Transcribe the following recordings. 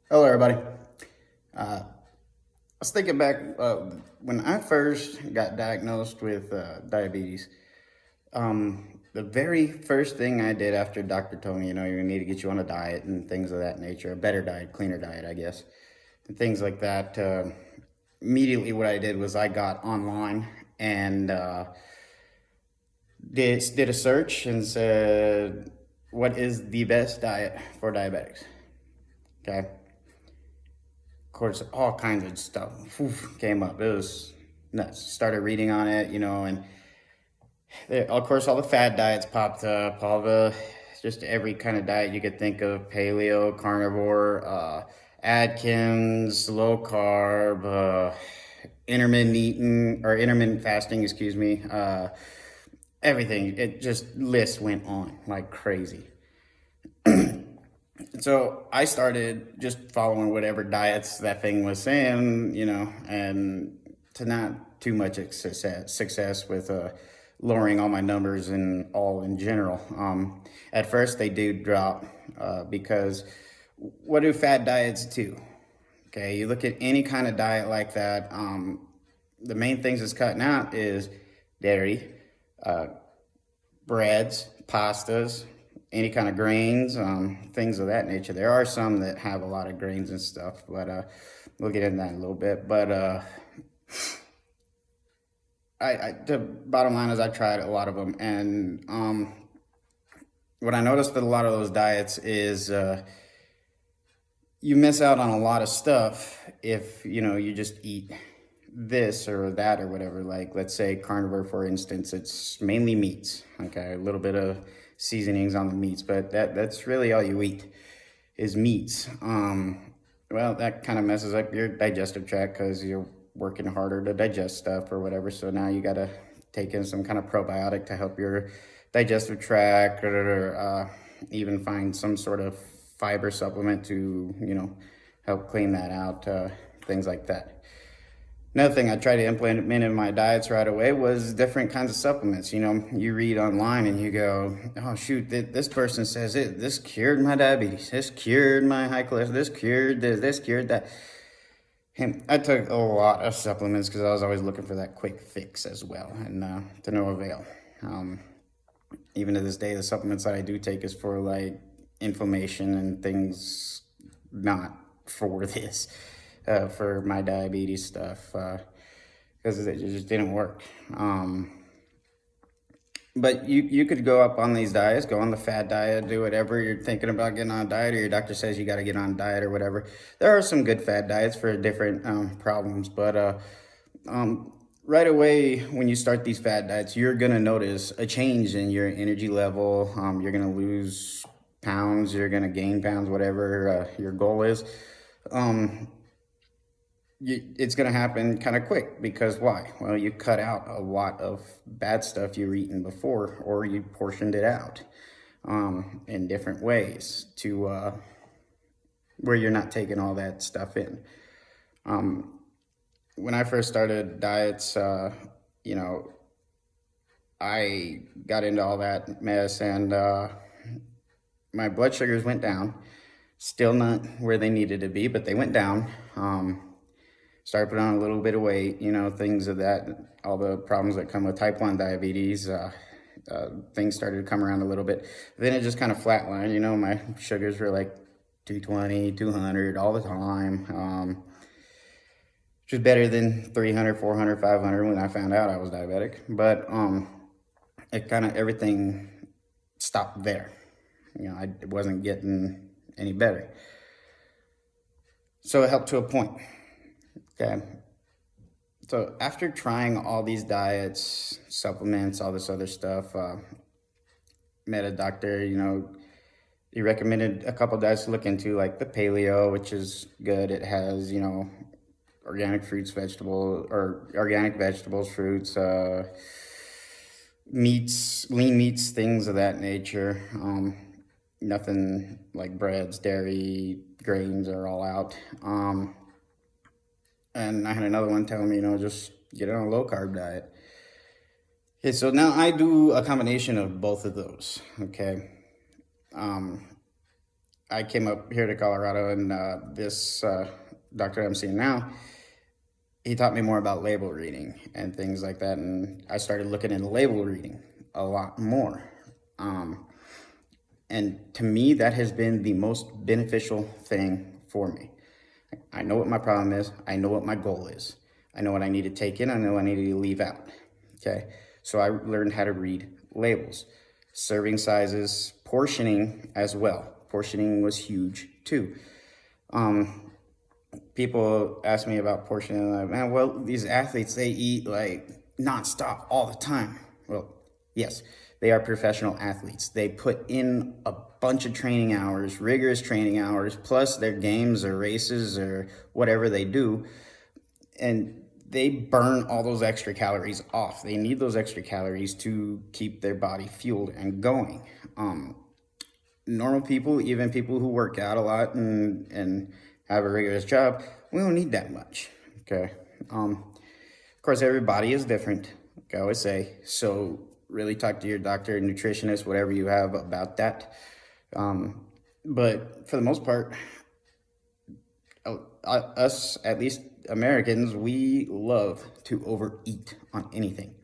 Hello, everybody. I was thinking back when I first got diagnosed with diabetes. The very first thing I did after doctor told me, you need to get you on a diet and things of that nature, a better diet, cleaner diet, I guess, and things like that. Immediately, what I did was I got online and did a search and said, "What is the best diet for diabetics?" Okay, course, all kinds of stuff came up. It was nuts. Started reading on it, and of course, all the fad diets popped up. All the just every kind of diet you could think of: paleo, carnivore, Atkins, low carb, intermittent eating or intermittent fasting. Excuse me. Everything. It just list went on like crazy. So I started just following whatever diets that thing was saying, and to not too much success with lowering all my numbers and all in general. At first, they do drop because what do fad diets do? Okay, you look at any kind of diet like that. The main things it's cutting out is dairy, breads, pastas, any kind of grains, things of that nature. There are some that have a lot of grains and stuff, but we'll get into that in a little bit. But the bottom line is I tried a lot of them, and what I noticed with a lot of those diets is you miss out on a lot of stuff if you just eat this or that or whatever. Like, let's say carnivore, for instance, it's mainly meats. Okay, a little bit of seasonings on the meats, but that's really all you eat is meats. Well, that kind of messes up your digestive tract because you're working harder to digest stuff or whatever. So now you got to take in some kind of probiotic to help your digestive tract, or even find some sort of fiber supplement to help clean that out. Things like that. Another thing I tried to implement in my diets right away was different kinds of supplements. You read online and you go, "Oh shoot, this person says this cured my diabetes, this cured my high cholesterol, this cured this cured that." And I took a lot of supplements because I was always looking for that quick fix as well, and to no avail. Um, Even to this day, the supplements that I do take is for like inflammation and things, not for this, for my diabetes stuff, because it just didn't work. But you could go up on these diets, go on the fat diet, do whatever you're thinking about getting on a diet, or your doctor says you got to get on a diet or whatever. There are some good fat diets for different problems, but um, right away when you start these fat diets, you're gonna notice a change in your energy level. You're gonna lose pounds, you're gonna gain pounds, whatever your goal is. Um, it's going to happen kind of quick because why? Well, you cut out a lot of bad stuff you were eating before, or you portioned it out in different ways to where you're not taking all that stuff in. When I first started diets, you know, I got into all that mess, and my blood sugars went down. Still not where they needed to be, but they went down. Started putting on a little bit of weight, things of that, all the problems that come with type 1 diabetes. Things started to come around a little bit. Then it just kind of flatlined. My sugars were like 220, 200 all the time, which was better than 300, 400, 500 when I found out I was diabetic. But it kind of everything stopped there. I wasn't getting any better. So it helped to a point. Okay. So after trying all these diets, supplements, all this other stuff, met a doctor. He recommended a couple diets to look into, like the paleo, which is good. It has organic fruits, vegetables, or organic vegetables, fruits, meats, lean meats, things of that nature. Nothing like breads, dairy, grains are all out. And I had another one telling me, just get on a low carb diet. Okay, so now I do a combination of both of those. Okay. Um, I came up here to Colorado, and this doctor I'm seeing now, he taught me more about label reading and things like that, and I started looking into label reading a lot more. Um, and to me, that has been the most beneficial thing for me. I know what my problem is. I know what my goal is. I know what I need to take in. I know what I need to leave out. Okay. So I learned how to read labels, serving sizes, portioning as well. Portioning was huge too. People ask me about portioning, like, man, well, these athletes, they eat like nonstop all the time. Well, yes, they are professional athletes. They put in a bunch of training hours, rigorous training hours, plus their games or races or whatever they do, and they burn all those extra calories off. They need those extra calories to keep their body fueled and going. Normal people, even people who work out a lot and have a rigorous job, we don't need that much. Okay. Of course, everybody is different. Like I always say, so really talk to your doctor, nutritionist, whatever you have about that. But for the most part, us, at least Americans, we love to overeat on anything.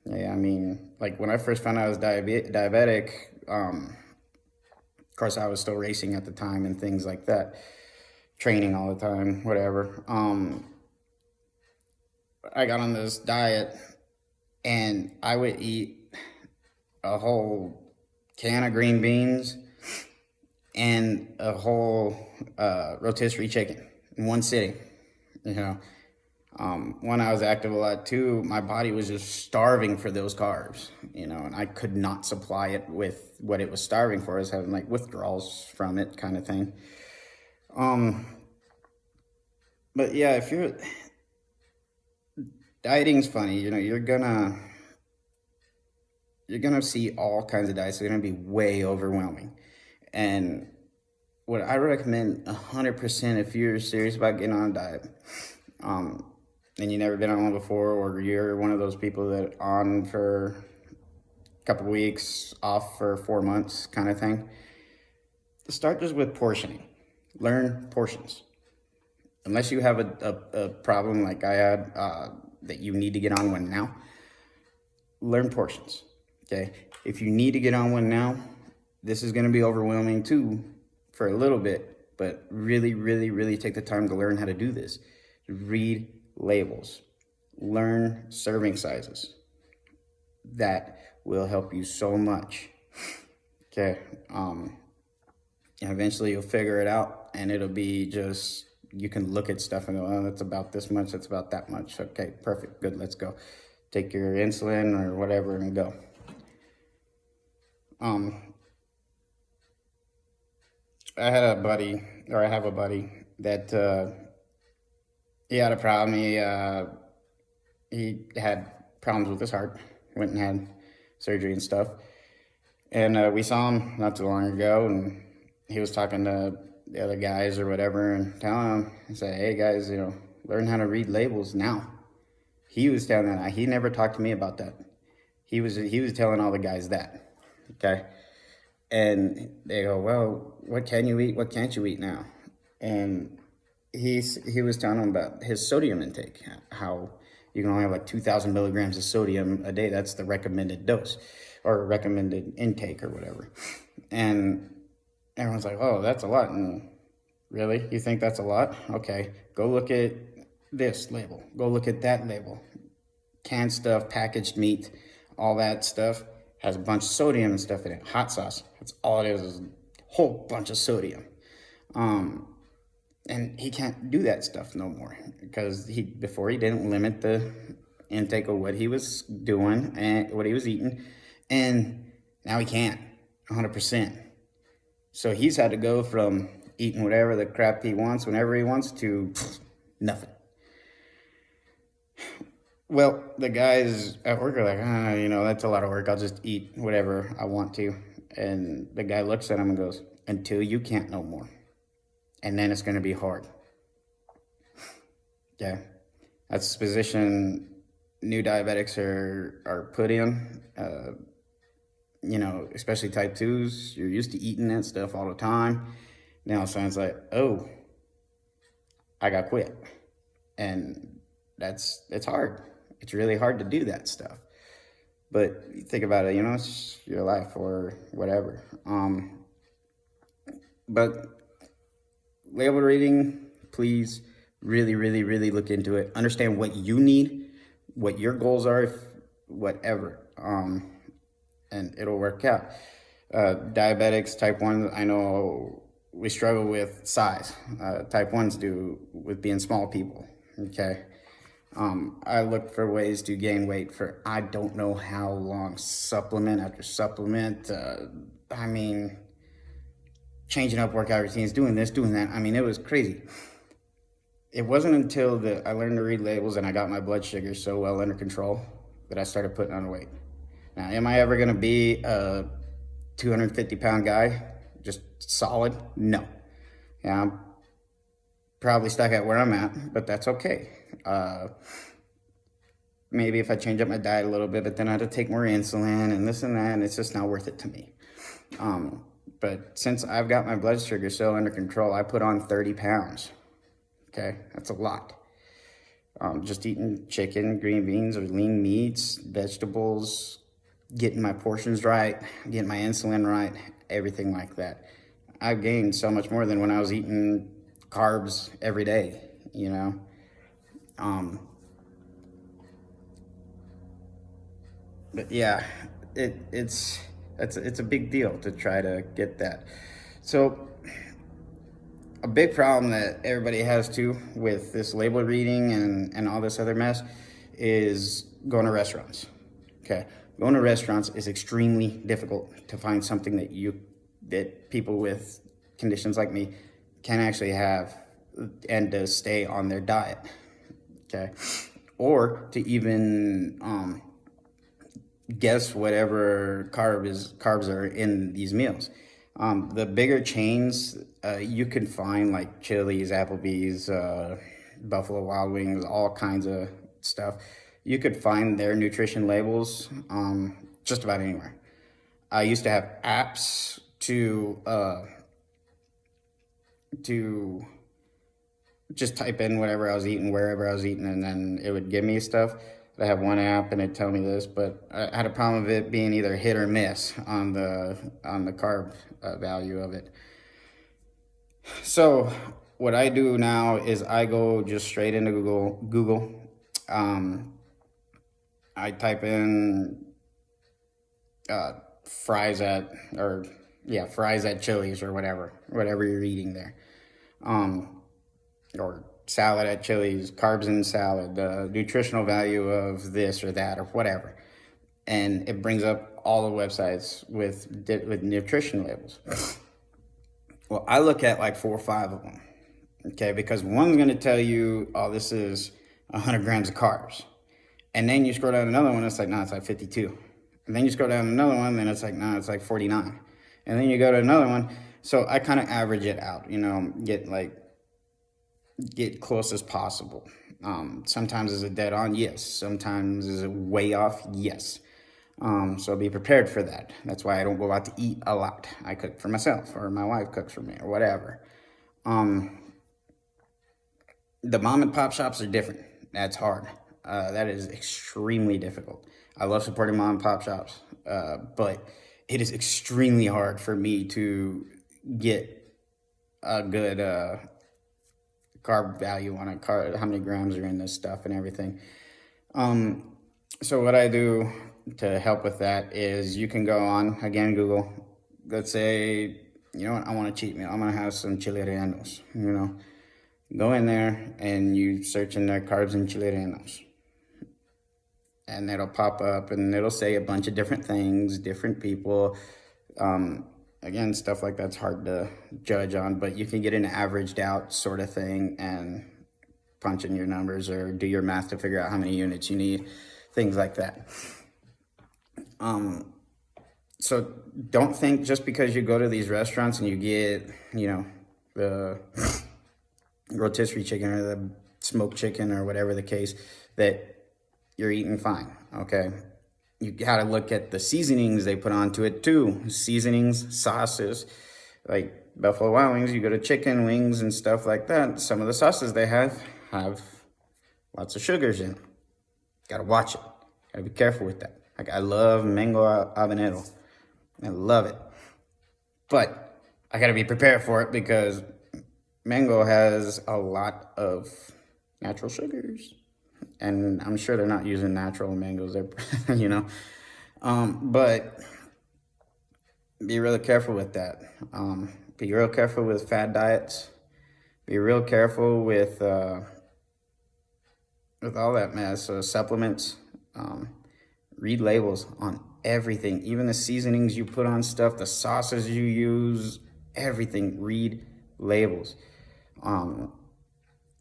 Yeah, I mean, like when I first found out I was diabetic, of course, I was still racing at the time and things like that, training all the time, whatever. I got on this diet, and I would eat a whole can of green beans and a whole rotisserie chicken in one sitting. You know, when I was active a lot too, my body was just starving for those carbs. You know, and I could not supply it with what it was starving for. I was having like withdrawals from it, kind of thing. But yeah, if you're dieting's funny, you know, you're gonna see all kinds of diets. They're gonna be way overwhelming. And what I recommend 100% if you're serious about getting on a diet, and you've never been on one before, or you're one of those people that on for a couple weeks, off for 4 months kind of thing, start just with portioning. Learn portions. Unless you have a problem like I had that you need to get on one now, learn portions. Okay. If you need to get on one now, this is going to be overwhelming too for a little bit, but really, really, really take the time to learn how to do this. Read labels, learn serving sizes. That will help you so much. Okay. And eventually you'll figure it out, and it'll be just, you can look at stuff and go, oh, that's about this much, that's about that much. Okay, perfect, good, let's go. Take your insulin or whatever and go. I have a buddy that he had a problem. He had problems with his heart, went and had surgery and stuff. And we saw him not too long ago, and he was talking to the other guys or whatever and telling them, he said, hey guys, you know, learn how to read labels now. He was telling them that. He never talked to me about that. He was telling all the guys that. Okay. And they go, well, what can you eat? What can't you eat now? And he was telling them about his sodium intake, how you can only have like 2,000 milligrams of sodium a day. That's the recommended dose or recommended intake or whatever. And everyone's like, oh, that's a lot. And really? You think that's a lot? Okay, go look at this label. Go look at that label. Canned stuff, packaged meat, all that stuff has a bunch of sodium and stuff in it. Hot sauce, that's all it is a whole bunch of sodium. And he can't do that stuff no more because before he didn't limit the intake of what he was doing and what he was eating, and now he can't 100%. So he's had to go from eating whatever the crap he wants whenever he wants to nothing. Well, the guys at work are like, you know, that's a lot of work. I'll just eat whatever I want to. And the guy looks at him and goes, until you can't no more. And then it's going to be hard. Yeah. That's the position new diabetics are put in. You know, especially type 2s. You're used to eating that stuff all the time. Now, so it's like, oh, I got quit. And it's hard. It's really hard to do that stuff. But you think about it, it's your life or whatever. But label reading, please really, really, really look into it. Understand what you need, what your goals are, whatever, and it'll work out. Diabetics, type 1, I know we struggle with size. Type 1s do with being small people, okay? I look for ways to gain weight for I don't know how long, supplement after supplement. Changing up workout routines, doing this, doing that. It was crazy. It wasn't until I learned to read labels and I got my blood sugar so well under control that I started putting on weight. Now, am I ever going to be a 250-pound guy, just solid? No. Yeah, I'm probably stuck at where I'm at, but that's okay. Maybe if I change up my diet a little bit, but then I have to take more insulin and this and that, and it's just not worth it to me. But since I've got my blood sugar so under control, I put on 30 pounds. Okay, that's a lot. Just eating chicken, green beans, or lean meats, vegetables, getting my portions right, getting my insulin right, everything like that. I've gained so much more than when I was eating carbs every day, But yeah, it's a big deal to try to get that. So a big problem that everybody has too with this label reading and all this other mess is going to restaurants. Okay, going to restaurants is extremely difficult to find something that people with conditions like me can actually have and to stay on their diet. Okay, or to even guess whatever carbs are in these meals. The bigger chains, you can find like Chili's, Applebee's, Buffalo Wild Wings, all kinds of stuff. You could find their nutrition labels just about anywhere. I used to have apps to just type in whatever I was eating, wherever I was eating, and then it would give me stuff. I have one app and it'd tell me this, but I had a problem with it being either hit or miss on the carb value of it. So what I do now is I go just straight into Google. I type in fries at Chili's or whatever you're eating there, or salad at Chili's, carbs in salad, nutritional value of this or that or whatever. And it brings up all the websites with nutrition labels. Well, I look at like 4 or 5 of them, okay? Because one's going to tell you, oh, this is 100 grams of carbs. And then you scroll down another one, it's like, no, it's like 52. And then you scroll down another one, then it's like, no, it's like 49. And then you go to another one. So I kind of average it out, get close as possible. Sometimes is it dead on? Yes. Sometimes is it way off? Yes. So be prepared for that. That's why I don't go out to eat a lot. I cook for myself, or my wife cooks for me, or whatever. The mom and pop shops are different. That's hard. That is extremely difficult. I love supporting mom and pop shops, but it is extremely hard for me to get a good carb value on a carb, how many grams are in this stuff and everything. So what I do to help with that is you can go on, again, Google. Let's say, I want a cheat meal. I'm going to have some chile rellenos, Go in there and you search in there carbs and chile rellenos. And it'll pop up and it'll say a bunch of different things, different people. Again, stuff like that's hard to judge on, but you can get an averaged out sort of thing and punch in your numbers or do your math to figure out how many units you need, things like that. So don't think just because you go to these restaurants and you get, the rotisserie chicken or the smoked chicken or whatever the case, that you're eating fine, okay? You got to look at the seasonings they put onto it too. Seasonings, sauces, like Buffalo Wild Wings, you go to chicken wings and stuff like that, some of the sauces they have lots of sugars in. Gotta watch it. Gotta be careful with that. Like, I love mango habanero. I love it. But I gotta be prepared for it because mango has a lot of natural sugars. And I'm sure they're not using natural mangoes, they're, you know. But be really careful with that. Be real careful with fad diets. Be real careful with all that mess. Supplements. Read labels on everything, even the seasonings you put on stuff, the sauces you use, everything. Read labels.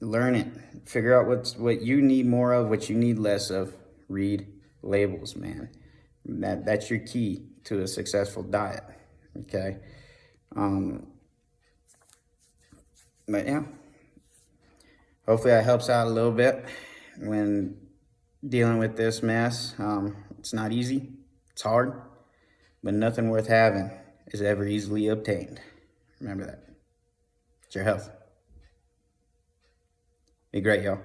Learn it. Figure out what you need more of, what you need less of. Read labels, man. That's your key to a successful diet. Okay. But yeah, hopefully that helps out a little bit when dealing with this mess. It's not easy. It's hard, but nothing worth having is ever easily obtained. Remember that. It's your health. Be great, y'all.